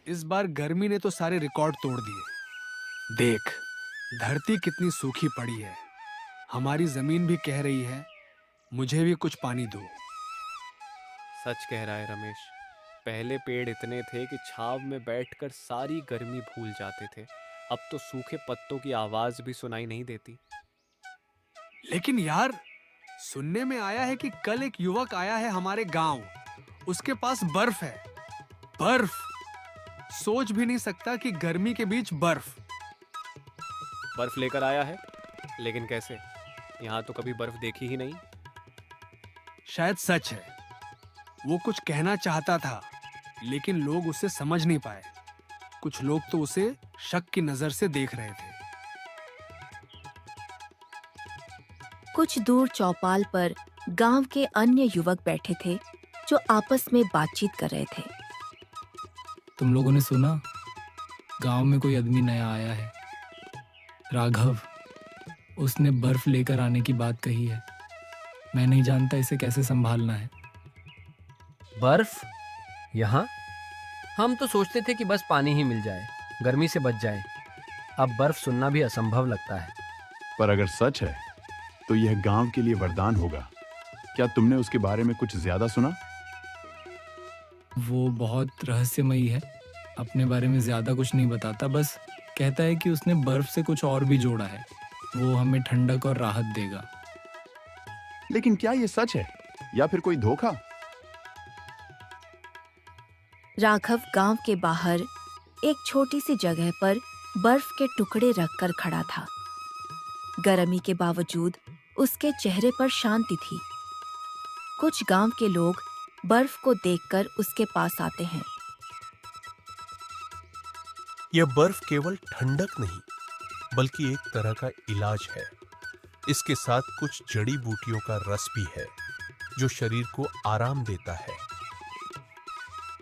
इस बार गर्मी ने तो सारे रिकॉर्ड तोड़ दिए। देख, धरती कितनी सूखी पड़ी है। हमारी जमीन भी कह रही है, मुझे भी कुछ पानी दो। सच कह रहा है रमेश। पहले पेड़ इतने थे कि छाव में बैठकर सारी गर्मी भूल जाते थे। अब तो सूखे पत्तों की आवाज भी सुनाई नहीं देती। लेकिन यार, सुनने में आया है कि कल एक युवक आया है हमारे गांव। उसके पास बर्फ है। बर्फ! सोच भी नहीं सकता कि गर्मी के बीच बर्फ। बर्फ लेकर आया है, लेकिन कैसे? यहाँ तो कभी बर्फ देखी ही नहीं। शायद सच है। वो कुछ कहना चाहता था, लेकिन लोग उसे समझ नहीं पाए। कुछ लोग तो उसे शक की नजर से देख रहे थे। कुछ दूर चौपाल पर गांव के अन्य युवक बैठे थे जो आपस में बातचीत कर रहे थे। तुम लोगों ने सुना? गांव में कोई आदमी नया आया है, राघव। उसने बर्फ लेकर आने की बात कही है। मैं नहीं जानता इसे कैसे संभालना है। बर्फ? यहाँ? हम तो सोचते थे कि बस पानी ही मिल जाए, गर्मी से बच जाए। अब बर्फ सुनना भी असंभव लगता है। पर अगर सच है तो यह गांव के लिए वरदान होगा। क्या तुमने उसके बारे में कुछ ज्यादा सुना? वो बहुत रहस्यमयी है। अपने बारे में ज्यादा कुछ नहीं बताता, बस कहता है कि उसने बर्फ से कुछ और भी जोड़ा है। वो हमें ठंडक और राहत देगा। लेकिन क्या ये सच है या फिर कोई धोखा? राघव गांव के बाहर एक छोटी सी जगह पर बर्फ के टुकड़े रखकर खड़ा था। गर्मी के बावजूद उसके चेहरे पर शांति थी। कुछ गांव के लोग बर्फ को देखकर उसके पास आते हैं। यह बर्फ केवल ठंडक नहीं, बल्कि एक तरह का इलाज है। इसके साथ कुछ जड़ी बूटियों का रस भी है, जो शरीर को आराम देता है।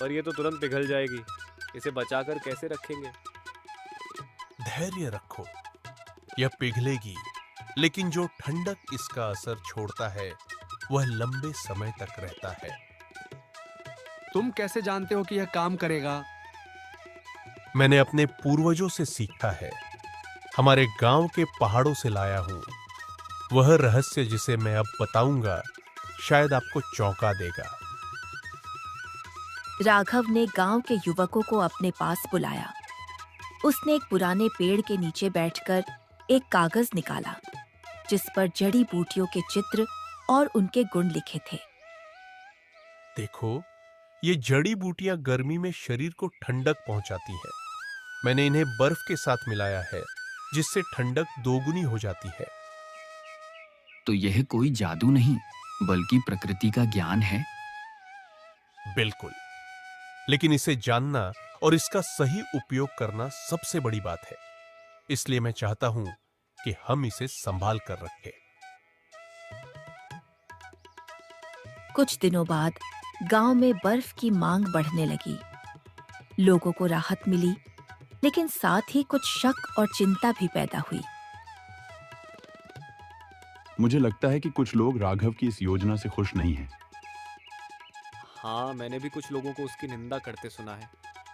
पर ये तो तुरंत पिघल जाएगी। इसे बचाकर कैसे रखेंगे? धैर्य रखो, यह पिघलेगी, लेकिन जो ठंडक इसका असर छोड़ता है वह लंबे समय तक रहता है। तुम कैसे जानते हो कि यह काम करेगा? मैंने अपने पूर्वजों से सीखा है। हमारे गांव के पहाड़ों से लाया हूं। वह रहस्य जिसे मैं अब बताऊंगा शायद आपको चौंका देगा। राघव ने गांव के युवकों को अपने पास बुलाया। उसने एक पुराने पेड़ के नीचे बैठकर एक कागज निकाला, जिस पर जड़ी बूटियों के चित्र और उनके गुण लिखे थे। देखो, ये जड़ी बूटियां गर्मी में शरीर को ठंडक पहुंचाती है। मैंने इन्हें बर्फ के साथ मिलाया है, जिससे ठंडक दोगुनी हो जाती है। तो यह कोई जादू नहीं, बल्कि प्रकृति का ज्ञान है। बिल्कुल, लेकिन इसे जानना और इसका सही उपयोग करना सबसे बड़ी बात है। इसलिए मैं चाहता हूं कि हम इसे संभाल कर रखें। कुछ दिनों बाद गांव में बर्फ की मांग बढ़ने लगी। लोगों को राहत मिली, लेकिन साथ ही कुछ शक और चिंता भी पैदा हुई। मुझे लगता है कि कुछ लोग राघव की इस योजना से खुश नहीं हैं। हाँ, मैंने भी कुछ लोगों को उसकी निंदा करते सुना है।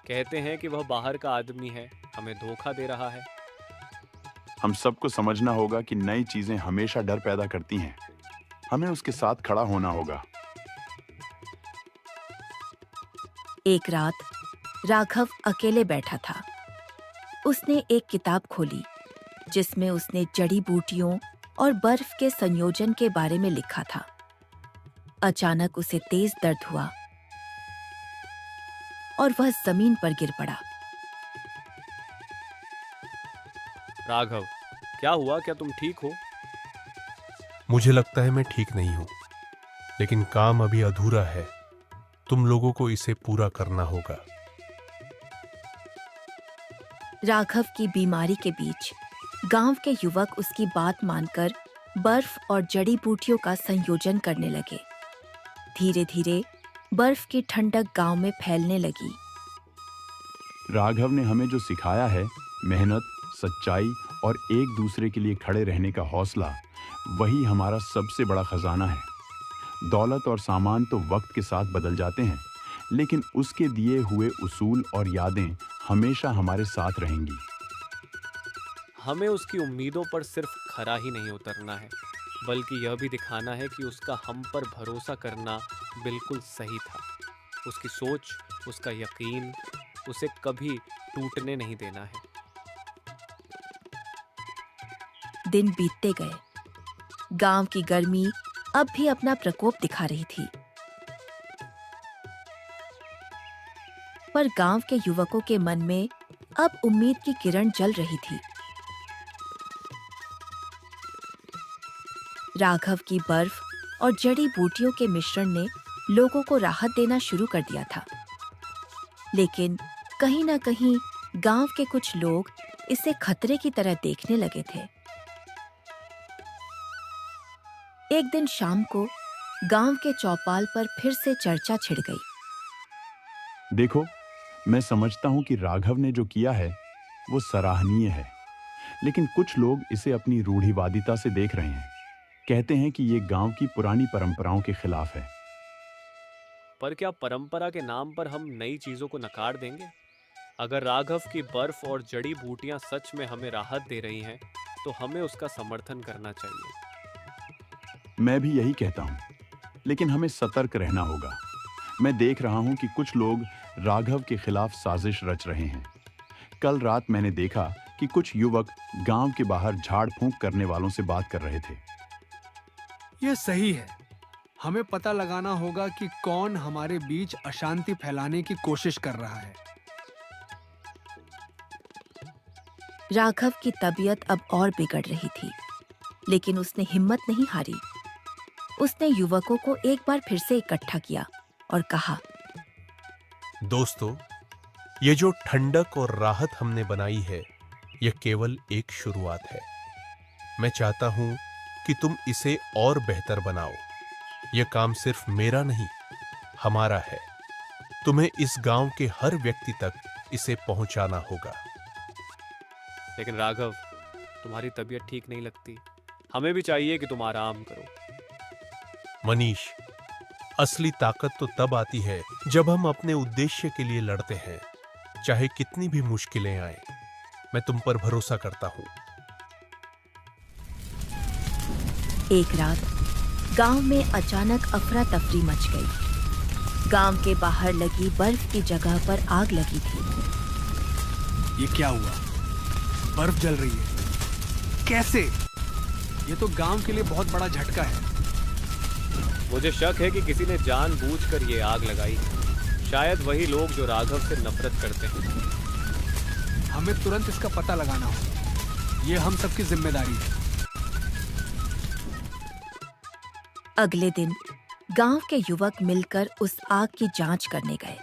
कहते हैं कि वह बाहर का आदमी है, हमें धोखा दे रहा है। हम सबको समझना होगा कि नई चीजें हमेशा डर पैदा करती हैं। हमें उसके साथ खड़ा होना होगा। एक रात राघव अकेले बैठा था। उसने एक किताब खोली, जिसमें उसने जड़ी बूटियों और बर्फ के संयोजन के बारे में लिखा था। अचानक उसे तेज दर्द हुआ और वह जमीन पर गिर पड़ा। राघव, क्या हुआ? क्या तुम ठीक हो? मुझे लगता है मैं ठीक नहीं हूं, लेकिन काम अभी अधूरा है। तुम लोगों को इसे पूरा करना होगा। राघव की बीमारी के बीच गांव के युवक उसकी बात मानकर बर्फ और जड़ी बूटियों का संयोजन करने लगे। धीरे धीरे बर्फ की ठंडक गांव में फैलने लगी। राघव ने हमें जो सिखाया है, मेहनत, सच्चाई और एक दूसरे के लिए खड़े रहने का हौसला, वही हमारा सबसे बड़ा खजाना है। दौलत और सामान तो वक्त के साथ बदल जाते हैं, लेकिन उसके दिए हुए उसूल और यादें हमेशा हमारे साथ रहेंगी। हमें उसकी उम्मीदों पर सिर्फ खरा ही नहीं उतरना है, बल्कि यह भी दिखाना है कि उसका हम पर भरोसा करना बिल्कुल सही था। उसकी सोच, उसका यकीन, उसे कभी टूटने नहीं देना है। दिन बीतते गए। गांव की गर्मी अब भी अपना प्रकोप दिखा रही थी, पर गांव के युवकों के मन में अब उम्मीद की किरण जल रही थी। राघव की बर्फ और जड़ी बूटियों के मिश्रण ने लोगों को राहत देना शुरू कर दिया था, लेकिन कहीं ना कहीं गांव के कुछ लोग इसे खतरे की तरह देखने लगे थे। एक दिन शाम को गांव के चौपाल पर फिर से चर्चा छिड़ गई। देखो, मैं समझता हूं कि राघव ने जो किया है वो सराहनीय है, लेकिन कुछ लोग इसे अपनी रूढ़िवादिता से देख रहे हैं। कहते हैं कि ये गांव की पुरानी परंपराओं के खिलाफ है। पर क्या परंपरा के नाम पर हम नई चीजों को नकार देंगे? अगर राघव की बर्फ और जड़ी बूटियां सच में हमें राहत दे रही हैं, तो हमें उसका समर्थन करना चाहिए। मैं भी यही कहता हूं, लेकिन हमें सतर्क रहना होगा। मैं देख रहा हूं कि कुछ लोग राघव के खिलाफ साजिश रच रहे हैं। कल रात मैंने देखा कि कुछ युवक गांव के बाहर झाड़ फूंक करने वालों से बात कर रहे थे। यह सही है। हमें पता लगाना होगा कि कौन हमारे बीच अशांति फैलाने की कोशिश कर रहा है। राघव की तबीयत अब और बिगड़ रही थी, लेकिन उसने हिम्मत नहीं हारी। उसने युवकों को एक बार फिर से इकट्ठा किया और कहा, दोस्तों, ये जो ठंडक और राहत हमने बनाई है, यह केवल एक शुरुआत है। मैं चाहता हूं कि तुम इसे और बेहतर बनाओ। यह काम सिर्फ मेरा नहीं, हमारा है। तुम्हें इस गांव के हर व्यक्ति तक इसे पहुंचाना होगा। लेकिन राघव, तुम्हारी तबीयत ठीक नहीं लगती। हमें भी चाहिए कि तुम आराम करो। मनीष, असली ताकत तो तब आती है जब हम अपने उद्देश्य के लिए लड़ते हैं, चाहे कितनी भी मुश्किलें आए। मैं तुम पर भरोसा करता हूं। एक रात गांव में अचानक अफरा तफरी मच गई। गांव के बाहर लगी बर्फ की जगह पर आग लगी थी। ये क्या हुआ? बर्फ जल रही है। कैसे? ये तो गांव के लिए बहुत बड़ा झटका है। मुझे शक है कि किसी ने जानबूझकर ये आग लगाई। शायद वही लोग जो राघव से नफरत करते हैं। हमें तुरंत इसका पता लगाना होगा। ये हम सबकी जिम्मेदारी है। अगले दिन गांव के युवक मिलकर उस आग की जांच करने गए।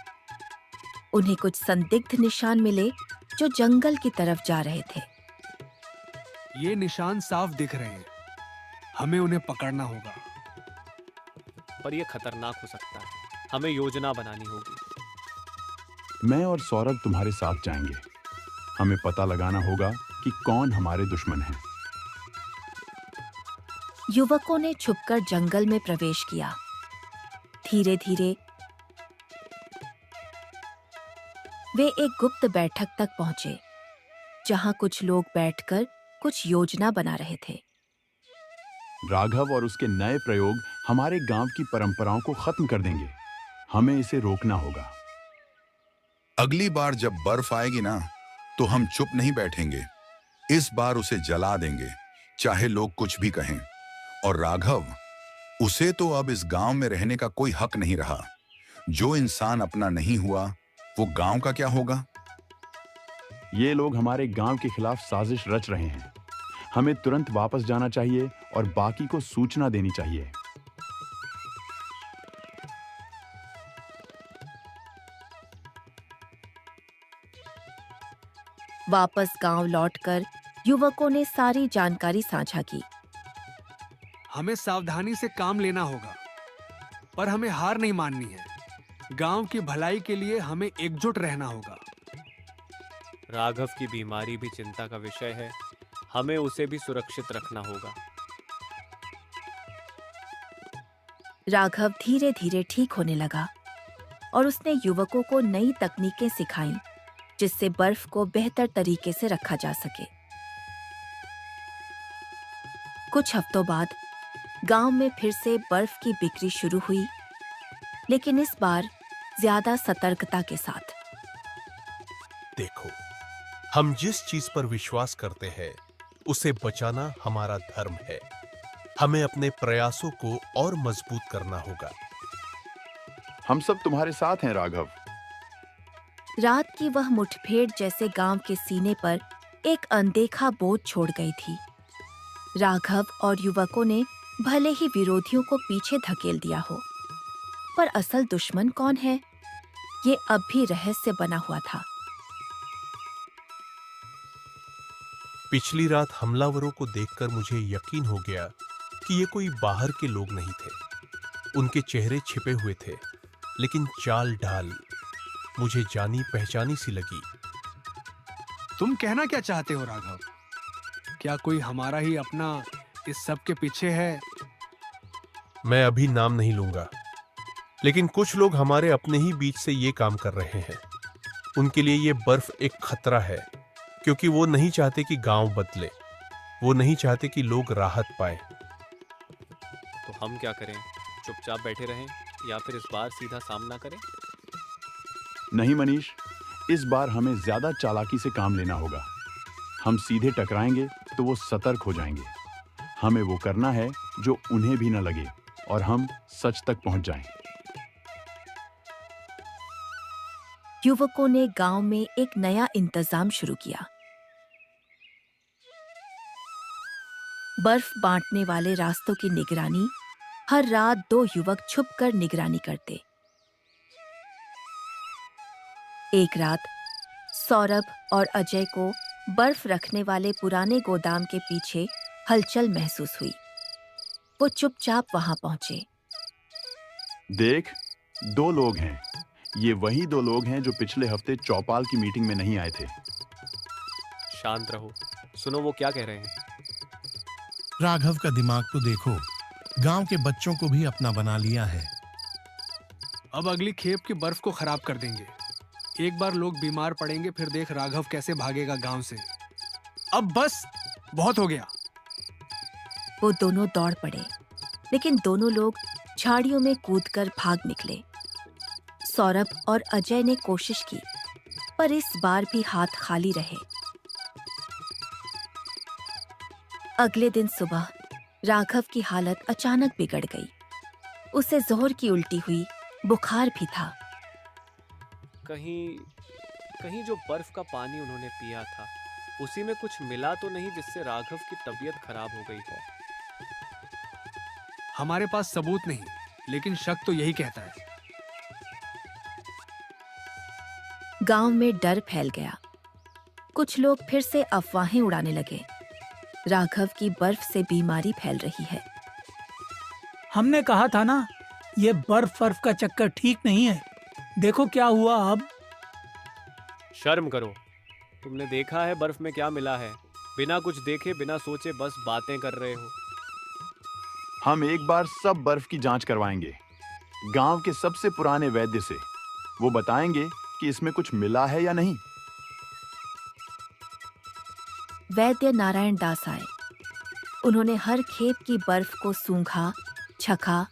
उन्हें कुछ संदिग्ध निशान मिले जो जंगल की तरफ जा रहे थे। ये निशान साफ दिख रहे हैं। हमें उन्हें पकड़ना होगा। पर यह खतरनाक हो सकता है। हमें योजना बनानी होगी। मैं और सौरभ तुम्हारे साथ जाएंगे। हमें पता लगाना होगा कि कौन हमारे दुश्मन हैं। युवकों ने छुपकर जंगल में प्रवेश किया। धीरे धीरे वे एक गुप्त बैठक तक पहुंचे, जहां कुछ लोग बैठकर कुछ योजना बना रहे थे। राघव और उसके नए प्रयोग हमारे गांव की परंपराओं को खत्म कर देंगे। हमें इसे रोकना होगा। अगली बार जब बर्फ आएगी ना, तो हम चुप नहीं बैठेंगे। इस बार उसे जला देंगे, चाहे लोग कुछ भी कहें। और राघव, उसे तो अब इस गांव में रहने का कोई हक नहीं रहा। जो इंसान अपना नहीं हुआ, वो गांव का क्या होगा? ये लोग हमारे गांव के खिलाफ साजिश रच रहे हैं। हमें तुरंत वापस जाना चाहिए और बाकी को सूचना देनी चाहिए। वापस गांव लौटकर युवकों ने सारी जानकारी साझा की। हमें सावधानी से काम लेना होगा, पर हमें हार नहीं माननी है। गांव की भलाई के लिए हमें एकजुट रहना होगा। राघव की बीमारी भी चिंता का विषय है। हमें उसे भी सुरक्षित रखना होगा। राघव धीरे धीरे ठीक होने लगा। और उसने युवकों को नई तकनीकें सिखाईं जिससे बर्फ को बेहतर तरीके से रखा जा सके। कुछ हफ्तों बाद गांव में फिर से बर्फ की बिक्री शुरू हुई, लेकिन इस बार ज्यादा सतर्कता के साथ। देखो, हम जिस चीज पर विश्वास करते हैं उसे बचाना हमारा धर्म है। हमें अपने प्रयासों को और मजबूत करना होगा। हम सब तुम्हारे साथ हैं राघव। रात की वह मुठभेड़ जैसे गांव के सीने पर एक अनदेखा बोझ छोड़ गई थी। राघव और युवकों ने भले ही विरोधियों को पीछे धकेल दिया हो, पर असल दुश्मन कौन है, ये अब भी रहस्य बना हुआ था। पिछली रात हमलावरों को देखकर मुझे यकीन हो गया कि ये कोई बाहर के लोग नहीं थे। उनके चेहरे छिपे हुए थे, लेकिन चाल ढाल मुझे जानी पहचानी सी लगी। तुम कहना क्या चाहते हो राघव? क्या कोई हमारा ही अपना इस सब के पीछे है? मैं अभी नाम नहीं लूंगा, लेकिन कुछ लोग हमारे अपने ही बीच से ये काम कर रहे हैं। उनके लिए ये बर्फ एक खतरा है, क्योंकि वो नहीं चाहते कि गांव बदले। वो नहीं चाहते कि लोग राहत पाए। तो हम क्या करें? चुपचाप बैठे रहें या फिर इस बार सीधा सामना करें? नहीं मनीष, इस बार हमें ज्यादा चालाकी से काम लेना होगा। हम सीधे टकराएंगे तो वो सतर्क हो जाएंगे। हमें वो करना है जो उन्हें भी न लगे और हम सच तक पहुंच जाएं। युवकों ने गांव में एक नया इंतजाम शुरू किया। बर्फ बांटने वाले रास्तों की निगरानी हर रात 2 युवक छुपकर निगरानी करते। एक रात सौरभ और अजय को बर्फ रखने वाले पुराने गोदाम के पीछे हलचल महसूस हुई। वो चुपचाप वहां पहुंचे। देख, 2 लोग हैं। ये वही 2 लोग हैं जो पिछले हफ्ते चौपाल की मीटिंग में नहीं आए थे। शांत रहो, सुनो वो क्या कह रहे हैं। राघव का दिमाग तो देखो, गांव के बच्चों को भी अपना बना लिया है। अब अगली खेप की बर्फ को खराब कर देंगे। एक बार लोग बीमार पड़ेंगे, फिर देख राघव कैसे भागेगा गांव से। अब बस बहुत हो गया। वो दोनों दौड़ पड़े, लेकिन दोनों लोग झाड़ियों में कूदकर भाग निकले। सौरभ और अजय ने कोशिश की, पर इस बार भी हाथ खाली रहे। अगले दिन सुबह राघव की हालत अचानक बिगड़ गई। उसे जोहर की उल्टी हुई, बुखार भी था। कहीं जो बर्फ का पानी उन्होंने पिया था उसी में कुछ मिला तो नहीं जिससे राघव की तबीयत खराब हो गई हो। हमारे पास सबूत नहीं, लेकिन शक तो यही कहता है। गांव में डर फैल गया। कुछ लोग फिर से अफवाहें उड़ाने लगे। राघव की बर्फ से बीमारी फैल रही है। हमने कहा था ना, ये बर्फ का चक्कर ठीक नहीं है। देखो क्या हुआ अब। शर्म करो, तुमने देखा है बर्फ में क्या मिला है? बिना कुछ देखे बिना सोचे बस बातें कर रहे हो। हम एक बार सब बर्फ की जांच करवाएंगे, गांव के सबसे पुराने वैद्य से। वो बताएंगे कि इसमें कुछ मिला है या नहीं। वैद्य नारायण दास आए। उन्होंने हर खेप की बर्फ को सूंघा, छका,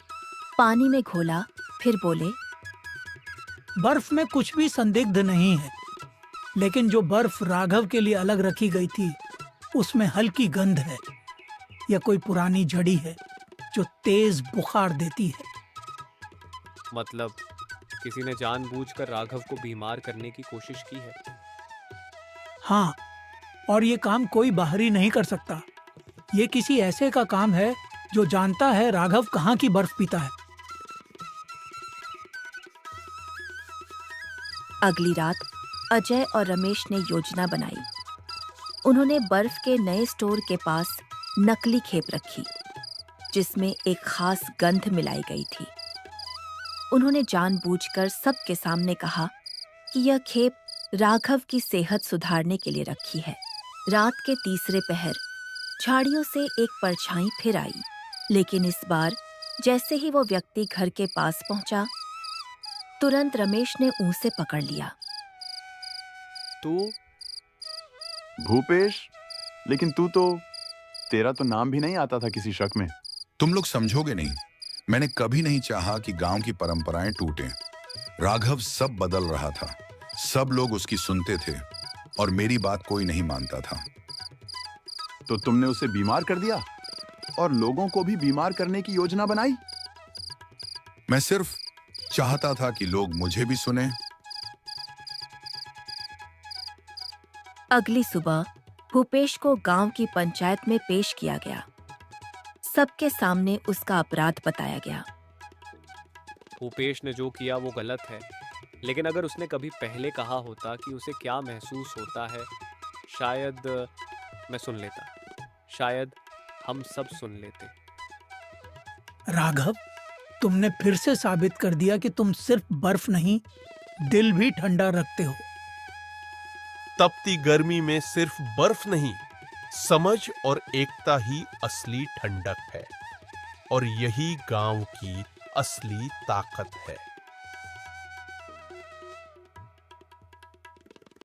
पानी में घोला, फिर बोले, बर्फ में कुछ भी संदिग्ध नहीं है, लेकिन जो बर्फ राघव के लिए अलग रखी गई थी उसमें हल्की गंध है। यह कोई पुरानी जड़ी है जो तेज बुखार देती है। मतलब किसी ने जानबूझकर राघव को बीमार करने की कोशिश की है। हाँ, और ये काम कोई बाहरी नहीं कर सकता। ये किसी ऐसे का काम है जो जानता है राघव कहाँ की बर्फ पीता है। अगली रात अजय और रमेश ने योजना बनाई। उन्होंने बर्फ के नए स्टोर के पास नकली खेप रखी, जिसमें एक खास गंध मिलाई गई थी। उन्होंने जानबूझकर सबके सामने कहा कि यह खेप राघव की सेहत सुधारने के लिए रखी है। रात के तीसरे पहर झाड़ियों से एक परछाई फिर आई, लेकिन इस बार जैसे ही वो व्यक्ति घर के पास पहुंचा, तुरंत रमेश ने उसे पकड़ लिया। तू भूपेश, लेकिन तेरा तो नाम भी नहीं आता था किसी शक में। तुम लोग समझोगे नहीं, मैंने कभी नहीं चाहा कि गांव की परंपराएं टूटें। राघव सब बदल रहा था, सब लोग उसकी सुनते थे और मेरी बात कोई नहीं मानता था। तो तुमने उसे बीमार कर दिया और लोगों को भी बीमार करने की योजना बनाई। मैं सिर्फ चाहता था कि लोग मुझे भी सुने। अगली सुबह भूपेश को गांव की पंचायत में पेश किया गया। सबके सामने उसका अपराध बताया गया। भूपेश ने जो किया वो गलत है, लेकिन अगर उसने कभी पहले कहा होता कि उसे क्या महसूस होता है, शायद मैं सुन लेता, शायद हम सब सुन लेते। राघव, तुमने फिर से साबित कर दिया कि तुम सिर्फ बर्फ नहीं, दिल भी ठंडा रखते हो। तपती गर्मी में सिर्फ बर्फ नहीं, समझ और एकता ही असली ठंडक है, और यही गांव की असली ताकत है।